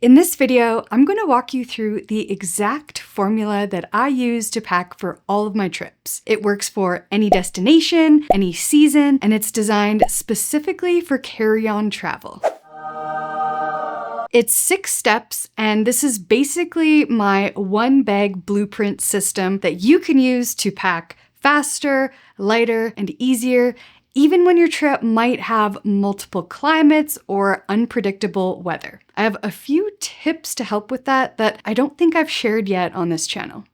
In this video, I'm going to walk you through the exact formula that I use to pack for all of my trips. It works for any destination, any season, and it's designed specifically for carry-on travel. It's 6 steps, and this is basically my one-bag blueprint system that you can use to pack faster, lighter, and easier, even when your trip might have multiple climates or unpredictable weather. I have a few tips to help with that I don't think I've shared yet on this channel.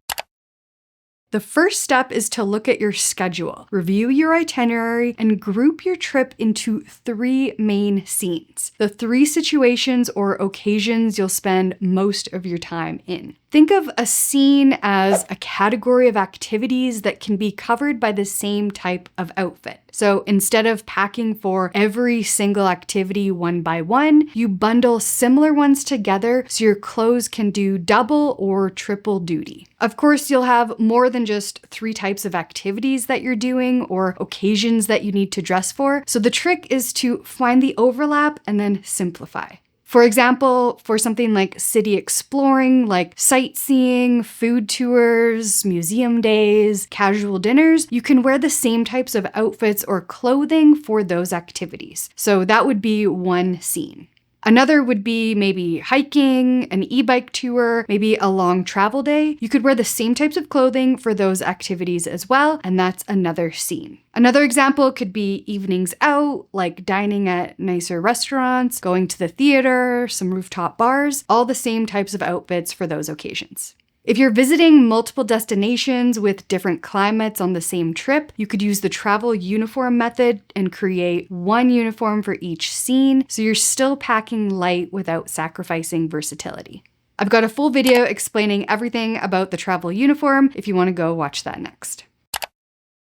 The first step is to look at your schedule, review your itinerary, and group your trip into 3 main scenes, the 3 situations or occasions you'll spend most of your time in. Think of a scene as a category of activities that can be covered by the same type of outfit. So instead of packing for every single activity one by one, you bundle similar ones together so your clothes can do double or triple duty. Of course, you'll have more than just 3 types of activities that you're doing or occasions that you need to dress for. So the trick is to find the overlap and then simplify. For example, for something like city exploring, like sightseeing, food tours, museum days, casual dinners, you can wear the same types of outfits or clothing for those activities. So that would be one scene. Another would be maybe hiking, an e-bike tour, maybe a long travel day. You could wear the same types of clothing for those activities as well, and that's another scene. Another example could be evenings out, like dining at nicer restaurants, going to the theater, some rooftop bars, all the same types of outfits for those occasions. If you're visiting multiple destinations with different climates on the same trip, you could use the travel uniform method and create one uniform for each scene, so you're still packing light without sacrificing versatility. I've got a full video explaining everything about the travel uniform if you want to go watch that next.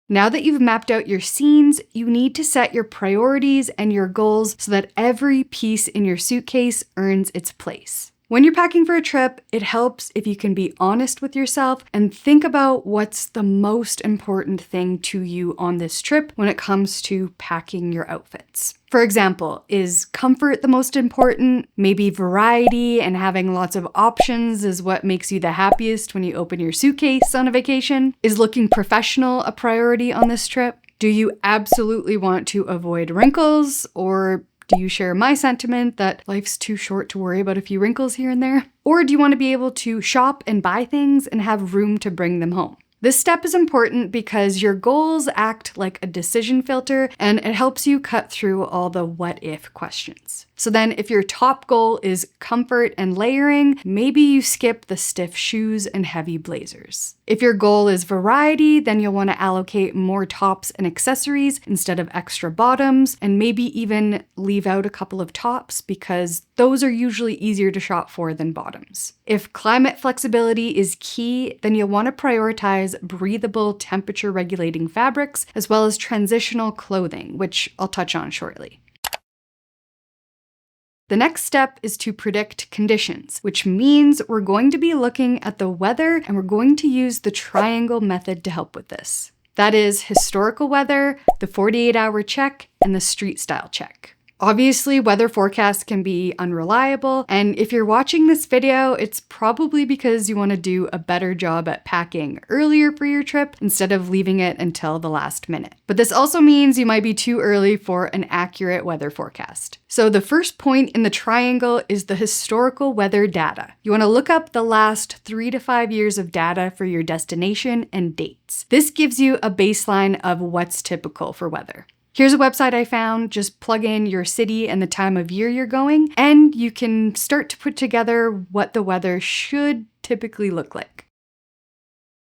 Now that you've mapped out your scenes, you need to set your priorities and your goals so that every piece in your suitcase earns its place. When you're packing for a trip, it helps if you can be honest with yourself and think about what's the most important thing to you on this trip when it comes to packing your outfits. For example, is comfort the most important? Maybe variety and having lots of options is what makes you the happiest when you open your suitcase on a vacation? Is looking professional a priority on this trip? Do you absolutely want to avoid wrinkles, or do you share my sentiment that life's too short to worry about a few wrinkles here and there? Or do you want to be able to shop and buy things and have room to bring them home? This step is important because your goals act like a decision filter and it helps you cut through all the what if questions. So then if your top goal is comfort and layering, maybe you skip the stiff shoes and heavy blazers. If your goal is variety, then you'll want to allocate more tops and accessories instead of extra bottoms, and maybe even leave out a couple of tops because those are usually easier to shop for than bottoms. If climate flexibility is key, then you'll want to prioritize breathable, temperature-regulating fabrics, as well as transitional clothing, which I'll touch on shortly. The next step is to predict conditions, which means we're going to be looking at the weather and we're going to use the triangle method to help with this. That is historical weather, the 48-hour check, and the street style check. Obviously, weather forecasts can be unreliable, and if you're watching this video, it's probably because you want to do a better job at packing earlier for your trip instead of leaving it until the last minute. But this also means you might be too early for an accurate weather forecast. So the first point in the triangle is the historical weather data. You want to look up the last 3 to 5 years of data for your destination and dates. This gives you a baseline of what's typical for weather. Here's a website I found. Just plug in your city and the time of year you're going, and you can start to put together what the weather should typically look like.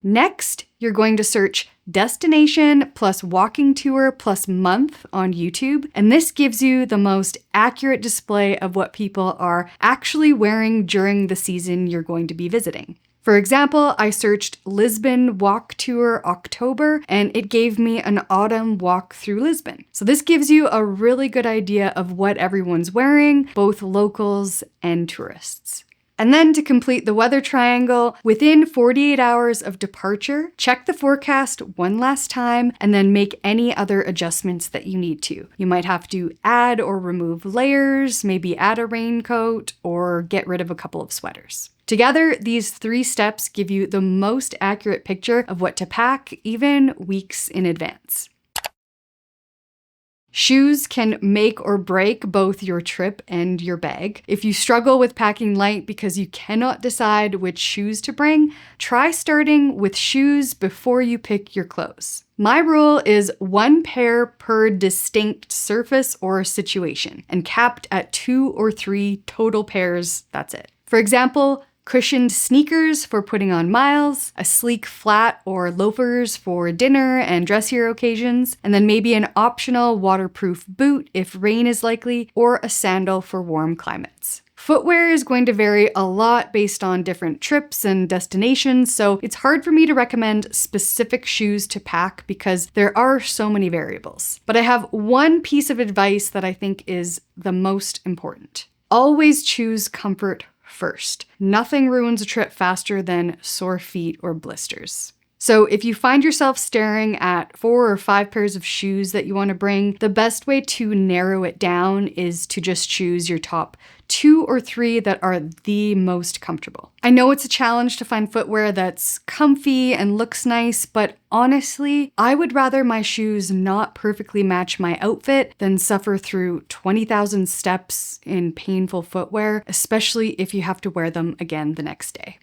Next, you're going to search destination plus walking tour plus month on YouTube, and this gives you the most accurate display of what people are actually wearing during the season you're going to be visiting. For example, I searched Lisbon Walk Tour October, and it gave me an autumn walk through Lisbon. So this gives you a really good idea of what everyone's wearing, both locals and tourists. And then to complete the weather triangle, within 48 hours of departure, check the forecast one last time and then make any other adjustments that you need to. You might have to add or remove layers, maybe add a raincoat, or get rid of a couple of sweaters. Together, these 3 steps give you the most accurate picture of what to pack, even weeks in advance. Shoes can make or break both your trip and your bag. If you struggle with packing light because you cannot decide which shoes to bring, try starting with shoes before you pick your clothes. My rule is 1 pair per distinct surface or situation, and capped at 2 or 3 total pairs, that's it. For example, cushioned sneakers for putting on miles, a sleek flat or loafers for dinner and dressier occasions, and then maybe an optional waterproof boot if rain is likely, or a sandal for warm climates. Footwear is going to vary a lot based on different trips and destinations, so it's hard for me to recommend specific shoes to pack because there are so many variables. But I have one piece of advice that I think is the most important. Always choose comfort first. Nothing ruins a trip faster than sore feet or blisters. So if you find yourself staring at 4 or 5 pairs of shoes that you want to bring, the best way to narrow it down is to just choose your top 2 or 3 that are the most comfortable. I know it's a challenge to find footwear that's comfy and looks nice, but honestly, I would rather my shoes not perfectly match my outfit than suffer through 20,000 steps in painful footwear, especially if you have to wear them again the next day.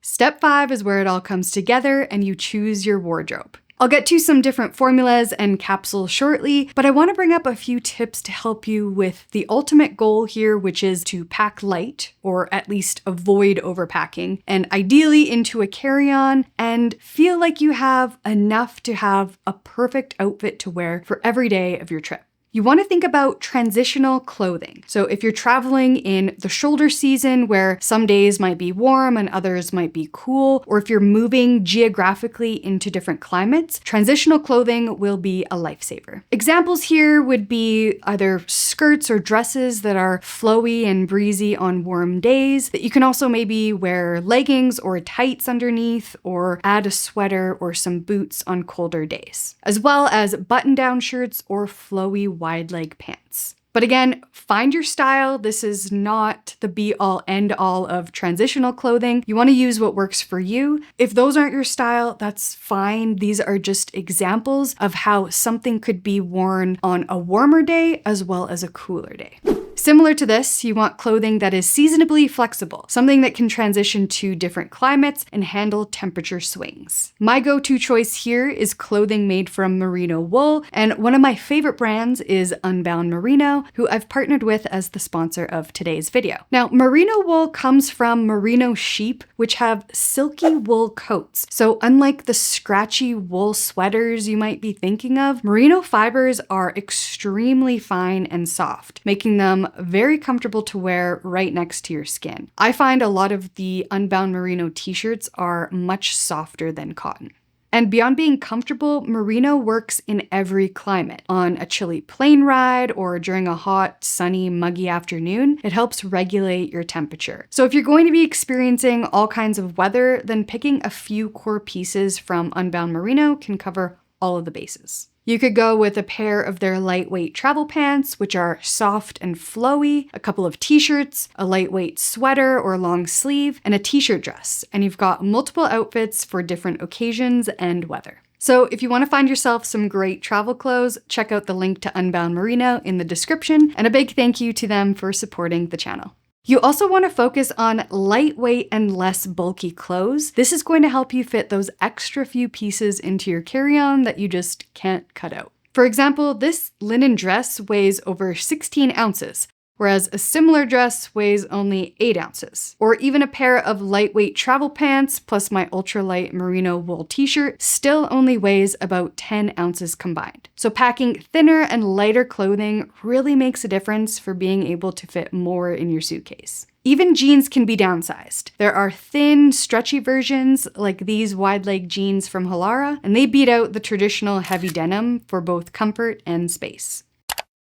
Step 5 is where it all comes together and you choose your wardrobe. I'll get to some different formulas and capsules shortly, but I want to bring up a few tips to help you with the ultimate goal here, which is to pack light, or at least avoid overpacking, and ideally into a carry-on, and feel like you have enough to have a perfect outfit to wear for every day of your trip. You want to think about transitional clothing. So if you're traveling in the shoulder season where some days might be warm and others might be cool, or if you're moving geographically into different climates, transitional clothing will be a lifesaver. Examples here would be either skirts or dresses that are flowy and breezy on warm days, that you can also maybe wear leggings or tights underneath, or add a sweater or some boots on colder days, as well as button-down shirts or flowy wide leg pants. But again, find your style. This is not the be-all end-all of transitional clothing. You want to use what works for you. If those aren't your style, that's fine. These are just examples of how something could be worn on a warmer day as well as a cooler day. Similar to this, you want clothing that is seasonably flexible, something that can transition to different climates and handle temperature swings. My go-to choice here is clothing made from merino wool, and one of my favorite brands is Unbound Merino, who I've partnered with as the sponsor of today's video. Now, merino wool comes from merino sheep, which have silky wool coats. So unlike the scratchy wool sweaters you might be thinking of, merino fibers are extremely fine and soft, making them very comfortable to wear right next to your skin. I find a lot of the Unbound Merino t-shirts are much softer than cotton. And beyond being comfortable, merino works in every climate. On a chilly plane ride or during a hot, sunny, muggy afternoon, it helps regulate your temperature. So if you're going to be experiencing all kinds of weather, then picking a few core pieces from Unbound Merino can cover all of the bases. You could go with a pair of their lightweight travel pants, which are soft and flowy, a couple of t-shirts, a lightweight sweater or long sleeve, and a t-shirt dress. And you've got multiple outfits for different occasions and weather. So if you want to find yourself some great travel clothes, check out the link to Unbound Merino in the description, and a big thank you to them for supporting the channel. You also want to focus on lightweight and less bulky clothes. This is going to help you fit those extra few pieces into your carry-on that you just can't cut out. For example, this linen dress weighs over 16 ounces, whereas a similar dress weighs only 8 ounces. Or even a pair of lightweight travel pants plus my ultralight merino wool t-shirt still only weighs about 10 ounces combined. So packing thinner and lighter clothing really makes a difference for being able to fit more in your suitcase. Even jeans can be downsized. There are thin, stretchy versions like these wide leg jeans from Halara, and they beat out the traditional heavy denim for both comfort and space.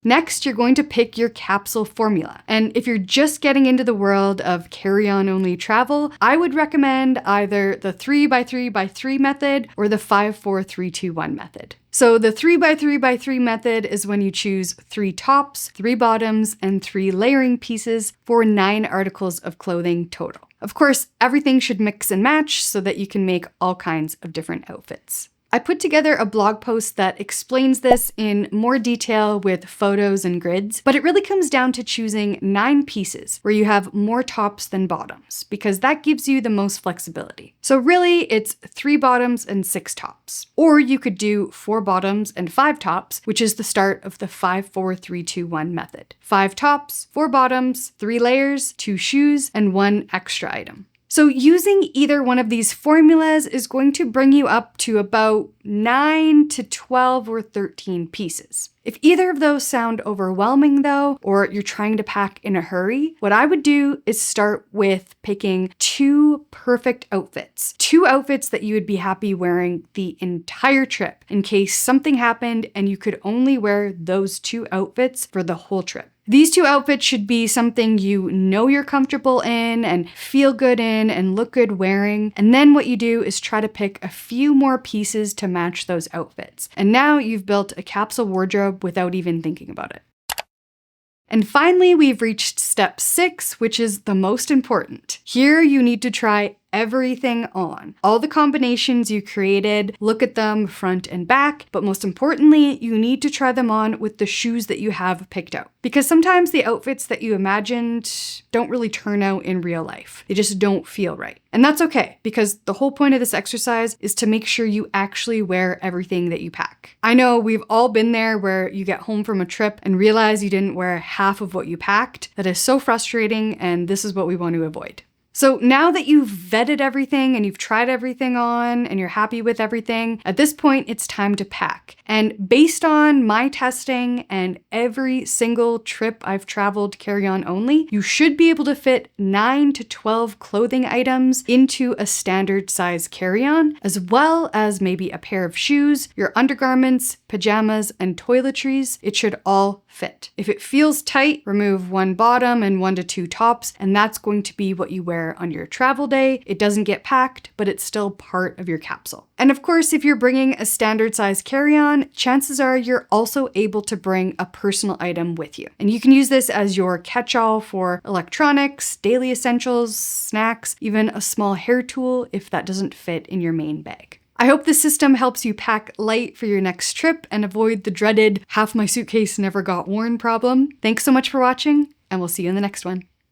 Next, you're going to pick your capsule formula. And if you're just getting into the world of carry-on only travel, I would recommend either the 3x3x3 method or the 5-4-3-2-1 method. So the 3x3x3 method is when you choose 3 tops, 3 bottoms, and 3 layering pieces for 9 articles of clothing total. Of course, everything should mix and match so that you can make all kinds of different outfits. I put together a blog post that explains this in more detail with photos and grids, but it really comes down to choosing 9 pieces where you have more tops than bottoms, because that gives you the most flexibility. So really, it's 3 bottoms and 6 tops. Or you could do 4 bottoms and 5 tops, which is the start of the 5-4-3-2-1 method. 5 tops, 4 bottoms, 3 layers, 2 shoes, and 1 extra item. So using either one of these formulas is going to bring you up to about 9 to 12 or 13 pieces. If either of those sound overwhelming though, or you're trying to pack in a hurry, what I would do is start with picking 2 perfect outfits. 2 outfits that you would be happy wearing the entire trip in case something happened and you could only wear those 2 outfits for the whole trip. These 2 outfits should be something you know you're comfortable in and feel good in and look good wearing. And then what you do is try to pick a few more pieces to match those outfits. And now you've built a capsule wardrobe without even thinking about it. And finally, we've reached step 6, which is the most important. Here you need to try everything on. All the combinations you created, look at them front and back, but most importantly, you need to try them on with the shoes that you have picked out. Because sometimes the outfits that you imagined don't really turn out in real life. They just don't feel right. And that's okay, because the whole point of this exercise is to make sure you actually wear everything that you pack. I know we've all been there where you get home from a trip and realize you didn't wear half of what you packed. That is so frustrating, and this is what we want to avoid. So now that you've vetted everything and you've tried everything on and you're happy with everything, at this point it's time to pack. And based on my testing and every single trip I've traveled carry-on only, you should be able to fit 9 to 12 clothing items into a standard size carry-on, as well as maybe a pair of shoes, your undergarments, pajamas, and toiletries. It should all fit. If it feels tight, remove 1 bottom and 1 to 2 tops, and that's going to be what you wear on your travel day. It doesn't get packed, but it's still part of your capsule. And of course, if you're bringing a standard size carry-on, chances are you're also able to bring a personal item with you. And you can use this as your catch-all for electronics, daily essentials, snacks, even a small hair tool if that doesn't fit in your main bag. I hope this system helps you pack light for your next trip and avoid the dreaded half my suitcase never got worn problem. Thanks so much for watching, and we'll see you in the next one.